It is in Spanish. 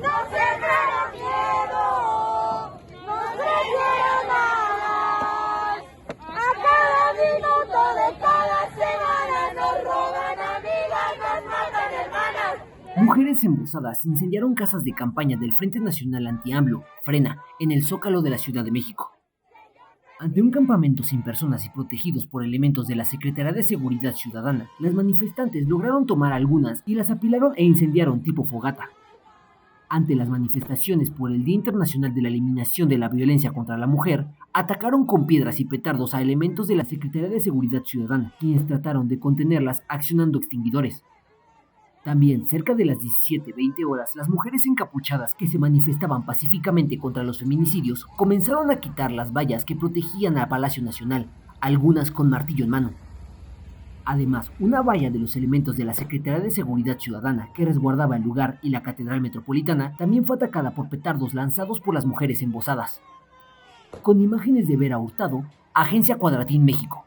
No sembraron miedo, no creyeron nada. A cada minuto de cada semana nos roban amigas, nos matan hermanas. Mujeres embosadas incendiaron casas de campaña del Frente Nacional Anti-AMLO, Frena, en el Zócalo de la Ciudad de México. Ante un campamento sin personas y protegidos por elementos de la Secretaría de Seguridad Ciudadana, las manifestantes lograron tomar algunas y las apilaron e incendiaron tipo fogata. Ante las manifestaciones por el Día Internacional de la Eliminación de la Violencia contra la Mujer, atacaron con piedras y petardos a elementos de la Secretaría de Seguridad Ciudadana, quienes trataron de contenerlas accionando extinguidores. También, cerca de las 17:20 horas, las mujeres encapuchadas que se manifestaban pacíficamente contra los feminicidios comenzaron a quitar las vallas que protegían al Palacio Nacional, algunas con martillo en mano. Además, una valla de los elementos de la Secretaría de Seguridad Ciudadana que resguardaba el lugar y la Catedral Metropolitana también fue atacada por petardos lanzados por las mujeres embosadas. Con imágenes de Vera Hurtado, Agencia Cuadratín México.